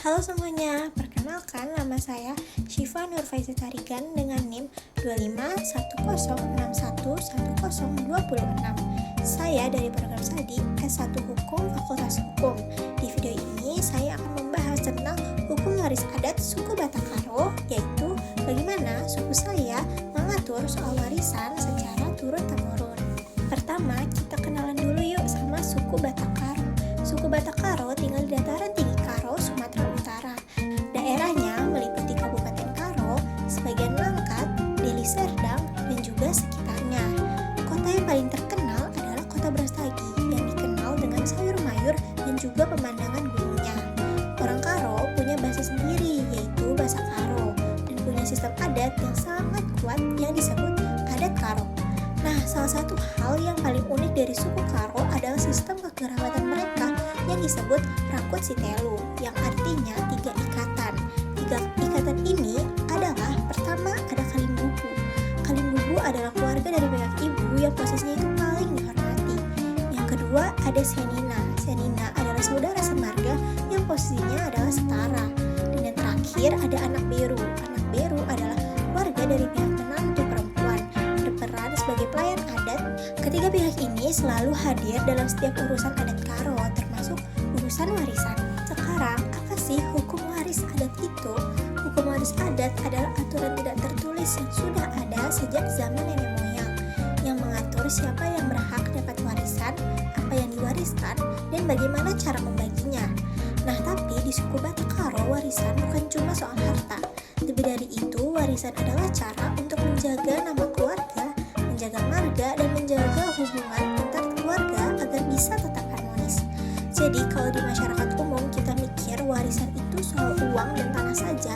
Halo semuanya, perkenalkan nama saya Syifa Nurfaiza Tarigan dengan NIM 25106110126. Saya dari program Studi S1 Hukum Fakultas Hukum. Di video ini saya akan membahas tentang hukum waris adat suku Batak Karo, yaitu bagaimana suku saya mengatur soal warisan secara turun-temurun. Pertama, kita kenalan dulu yuk sama suku Batak Karo. Suku Batak Karo tinggal di dataran tinggi Karo, Sumatera Utara. Daerahnya meliputi Kabupaten Karo, sebagian Langkat, Deli Serdang, dan juga sekitarnya. Kota yang paling terkenal adalah Kota Brastagi yang dikenal dengan sayur mayur dan juga pemandangan gunungnya. Orang Karo punya bahasa sendiri, yaitu bahasa Karo, dan punya sistem adat yang sangat kuat yang disebut adat Karo. Nah, salah satu hal yang paling unik dari suku Karo adalah sistem kekerabatan mereka yang disebut Rakut Sitelu, yang artinya 3 ikatan. 3 ikatan ini adalah, pertama ada Kalimbubu. Kalimbubu adalah keluarga dari pihak ibu yang posisinya itu paling dihormati. Yang kedua ada Senina. Senina adalah saudara semarga yang posisinya adalah setara. Dan yang terakhir ada Anak Beru. Anak Beru adalah keluarga dari pihak menantu perempuan, berperan sebagai pelayan adat. Ketiga pihak ini selalu hadir dalam setiap urusan adat Karo, termasuk urusan warisan. Sekarang, apa sih hukum waris adat itu? Hukum waris adat adalah aturan tidak tertulis yang sudah ada sejak zaman nenek moyang, yang mengatur siapa yang berhak dapat warisan, apa yang diwariskan, dan bagaimana cara membaginya. Nah, tapi di suku Batak Karo, warisan bukan cuma soal harta. Lebih dari itu, warisan adalah cara untuk menjaga nama keluarga, menjaga marga, dan menjaga hubungan antar keluarga agar bisa tetap harmonis. Jadi kalau di masyarakat umum kita mikir warisan itu soal uang dan tanah saja.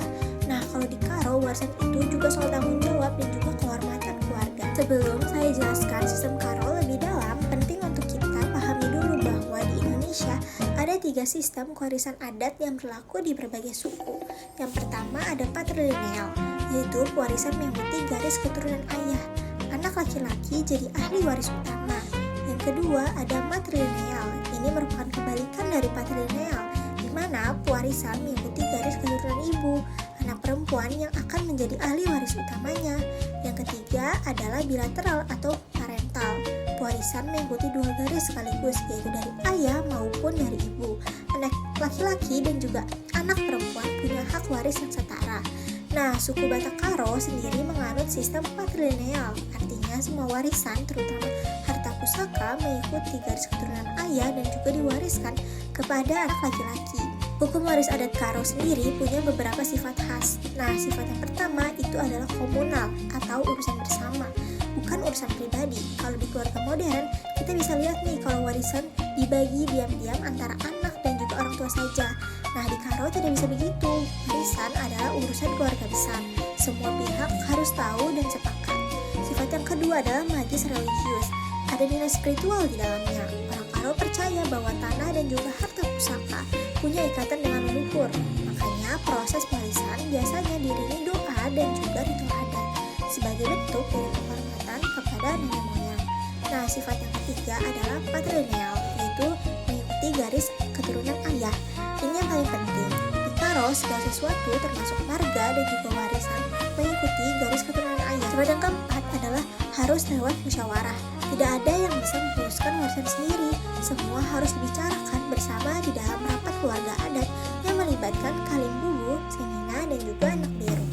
Nah, kalau di Karo, warisan itu juga soal tanggung jawab dan juga kehormatan keluarga. Sebelum saya jelaskan sistem Karo lebih dalam, penting untuk kita pahami dulu bahwa di Indonesia ada 3 sistem kewarisan adat yang berlaku di berbagai suku. Yang pertama ada patrilineal, yaitu warisan mengikuti garis keturunan ayah. Anak laki-laki jadi ahli waris utama. Yang kedua ada matrilineal. Ini merupakan kebalikan dari patrilineal, di mana pewarisan mengikuti garis keturunan ibu, anak perempuan yang akan menjadi ahli waris utamanya. Yang ketiga adalah bilateral atau parental. Pewarisan mengikuti 2 garis sekaligus, yaitu dari ayah maupun dari ibu. Anak laki-laki dan juga anak perempuan punya hak waris yang setara. Nah, suku Batak Karo sendiri menganut sistem patrilineal, artinya semua warisan, terutama harta pusaka, mengikuti garis keturunan ayah dan juga diwariskan kepada anak laki-laki. Hukum waris adat Karo sendiri punya beberapa sifat khas. Nah, sifat yang pertama itu adalah komunal atau urusan bersama, bukan urusan pribadi. Kalau di keluarga modern, kita bisa lihat nih kalau warisan dibagi diam-diam antara anak dan juga orang tua saja. Nah, di Karo tidak bisa begitu. Warisan adalah urusan keluarga besar. Semua pihak harus tahu dan sepakat. Sifat yang kedua adalah magis religius. Ada nilai spiritual di dalamnya. Orang Karo percaya bahwa tanah dan juga harta pusaka punya ikatan dengan leluhur. Makanya proses warisan biasanya diiringi doa dan juga ritual adat sebagai bentuk dari penghormatan kepada nenek moyang. Nah, sifat yang ketiga adalah patrilineal, yaitu mengikuti garis keturunan ayah. Ini yang paling penting. Di Karo, segala sesuatu termasuk marga dan juga warisan mengikuti garis keturunan ayah. Sifat yang keempat adalah harus lewat musyawarah. Tidak ada yang bisa memutuskan warisan sendiri. Semua harus dibicarakan bersama di dalam rapat keluarga adat yang melibatkan Kalimbubu, Senina, dan juga Anak Beru.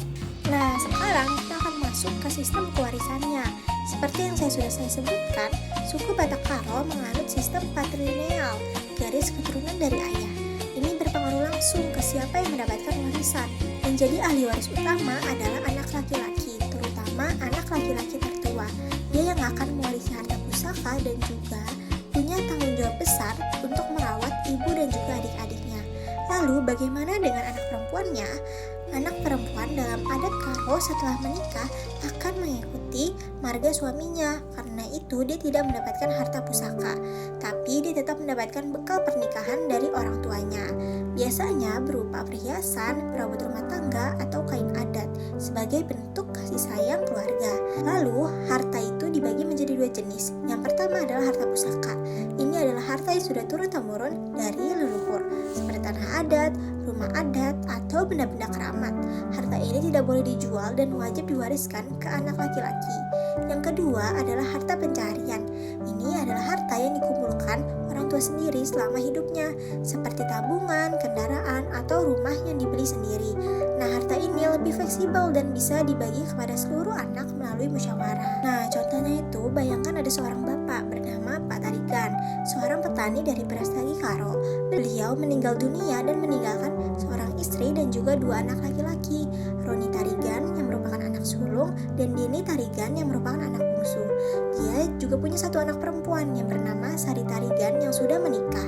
Nah, sekarang kita akan masuk ke sistem kewarisannya. Seperti yang sudah saya sebutkan, suku Batak Karo menganut sistem patrilineal, garis keturunan dari ayah. Ini berpengaruh langsung ke siapa yang mendapatkan warisan. Yang jadi ahli waris utama adalah anak laki-laki, terutama anak laki-laki tertua. Dia yang akan mewarisi harta pusaka dan juga punya tanggung jawab besar untuk merawat ibu dan juga adik-adiknya. Lalu bagaimana dengan anak perempuannya? Anak perempuan dalam adat Karo setelah menikah akan mengikuti marga suaminya. Karena itu dia tidak mendapatkan harta pusaka, tapi dia tetap mendapatkan bekal pernikahan dari orang tuanya. Biasanya berupa perhiasan, perabot rumah tangga, atau kain adat sebagai bentuk kasih sayang keluarga. Lalu harta itu dibagi menjadi 2 jenis. Yang pertama adalah harta pusaka. Ini adalah harta yang sudah turun-temurun dari leluhur, seperti tanah adat, rumah tanah adat, atau benda-benda keramat. Harta ini tidak boleh dijual dan wajib diwariskan ke anak laki-laki. Yang kedua adalah harta pencaharian. Ini adalah harta yang dikumpulkan orang tua sendiri selama hidupnya, seperti tabungan, kendaraan, atau rumah yang dibeli sendiri. Nah, harta ini lebih fleksibel dan bisa dibagi kepada seluruh anak melalui musyawarah. Nah, contohnya itu, bayangkan ada seorang bapak bernama Pak Tarigan, seorang petani dari Brastagi Karo. Beliau meninggal dunia dan meninggalkan seorang istri dan juga dua anak laki-laki, Roni Tarigan yang merupakan anak sulung dan Deni Tarigan yang merupakan anak bungsu. Dia juga punya satu anak perempuan yang bernama Sari Tarigan yang sudah menikah.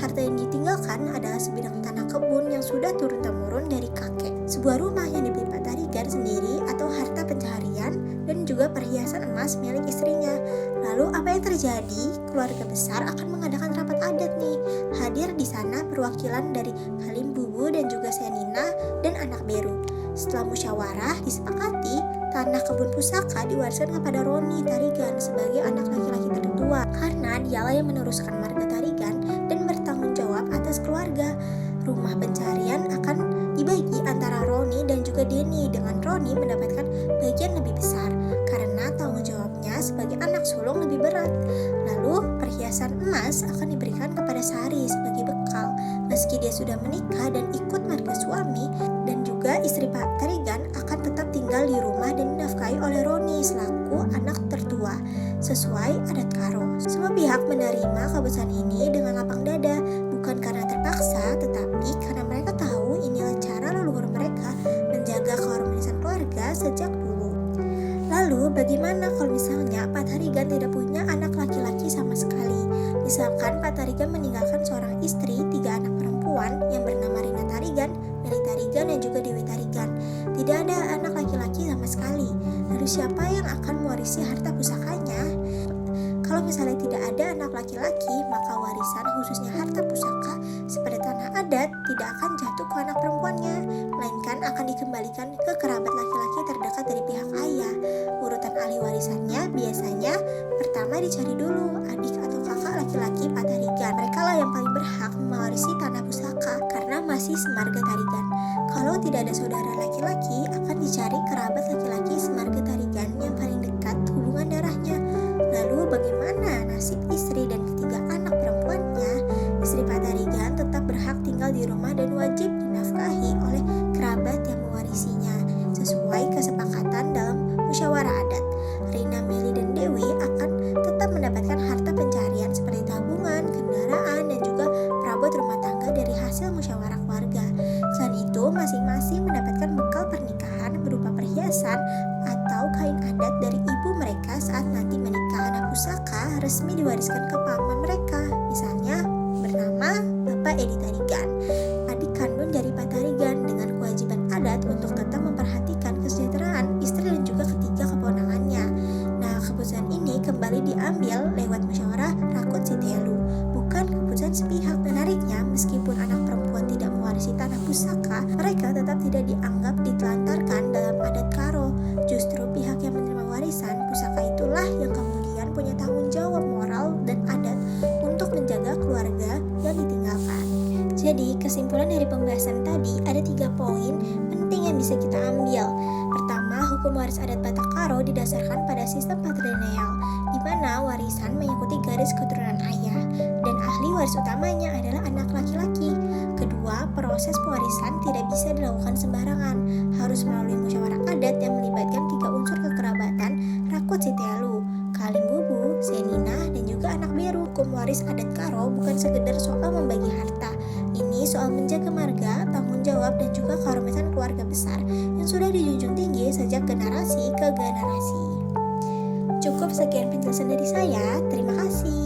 Harta yang ditinggalkan adalah sebidang tanah kebun yang sudah turun-temurun dari kakek, sebuah rumah yang dibeli Pak Tarigan sendiri atau harta pencaharian, dan juga perhiasan emas milik istrinya. Lalu apa yang terjadi? Keluarga besar akan mengadakan rapat adat nih. Hadir di sana perwakilan dari Halim Bubu dan juga Senina dan anak Beru. Setelah musyawarah disepakati, tanah kebun pusaka diwariskan kepada Roni Tarigan sebagai anak laki-laki tertua karena dialah yang meneruskan marga Tarigan dan bertanggung jawab atas keluarga. Rumah pencarian akan dibagi antara Roni dan juga Deni, dengan Roni mendapatkan bagian lebih besar karena tanggung jawabnya sebagai anak sulung lebih berat. Lalu perhiasan emas akan diberikan kepada Sari sebagai bekal meski dia sudah menikah dan ikut marga suami, dan juga istri Pak Tarigan akan tetap tinggal di rumah dan dinafkahi oleh Roni selaku anak tertua sesuai adat Karo. Semua pihak menerima keputusan ini dengan lapang dada, bukan karena terpaksa, tetapi karena mereka tahu inilah cara leluhur mereka menjaga keharmonisan keluarga sejak dulu. Lalu bagaimana kalau misalnya Pak Tarigan tidak punya anak laki-laki sama sekali? Misalkan Pak Tarigan meninggalkan seorang istri, 3 anak perempuan yang bernama Rina Tarigan, Meli Tarigan, dan juga Dewi Tarigan. Tidak ada anak laki-laki sama sekali. Lalu siapa yang akan mewarisi harta pusakanya? Kalau misalnya tidak ada anak laki-laki, maka warisan khususnya harta pusaka seperti tanah adat tidak akan jatuh ke anak perempuannya, melainkan akan dikembalikan ke kerabat laki-laki terdekat dari pihak ayah. Urutan ahli warisannya biasanya pertama dicari dulu adik atau kakak laki-laki Pak Tarigan. Mereka lah yang paling berhak mewarisi tanah pusaka karena masih semarga Tarigan. Kalau tidak ada saudara laki-laki, akan dicari kerabat laki-laki semarga Tarigan yang paling dekat hubungan darahnya. Lalu bagaimana nasib istri dan ketiga anak perempuannya? Istri Pak Tarigan tetap berhak tinggal di rumah dan wajib dinafkahi oleh kerabat yang mewarisinya sesuai kesepakatan dalam musyawarah adat. Rina, Meli, dan Dewi akan tetap mendapatkan harta pencarian seperti tabungan, kendaraan, dan juga perabot rumah tangga dari hasil musyawarah keluarga. Selain itu, masing-masing mendapatkan bekal pernikahan berupa perhiasan atau kain adat dari ibu mereka saat nanti menikah. Anak pusaka resmi diwariskan ke paman mereka, misalnya bernama Bapak Edi Tarigan, adik kandung dari Pak Tarigan, dengan kewajiban adat untuk tetap memperhatikan kesejahteraan istri dan juga ketiga keponakannya. Nah, keputusan ini kembali diambil lewat musyawarah Rakut Sitelu, bukan keputusan sepihak. Menariknya, meskipun anak perempuan tidak mewarisi tanah pusaka, mereka tetap tidak dianggap ditelantarkan dalam adat Karo. Justru pihak yang menerima warisan pusaka itulah yang kemudian punya tanggung jawab moral dan adat untuk menjaga keluarga yang ditinggalkan. Jadi, kesimpulan dari pembahasan tadi ada 3 poin penting yang bisa kita ambil. Pertama, hukum waris adat Batak Karo didasarkan pada sistem patrilineal, di mana warisan mengikuti garis keturunan ayah, dan ahli waris utamanya adalah anak laki-laki. Kedua, proses pewarisan tidak bisa dilakukan sembarangan, harus melalui musyawarah adat yang melibatkan 3 unsur kekerabatan Rakut Sitelu, Kalim Bubu, Senina, dan juga anak Beru. Hukum waris adat Karo bukan sekedar soal membagi harta. Ini soal menjaga marga, tanggung jawab, dan juga kehormatan keluarga besar yang sudah dijunjung tinggi sejak generasi ke generasi. Cukup sekian penjelasan dari saya. Terima kasih.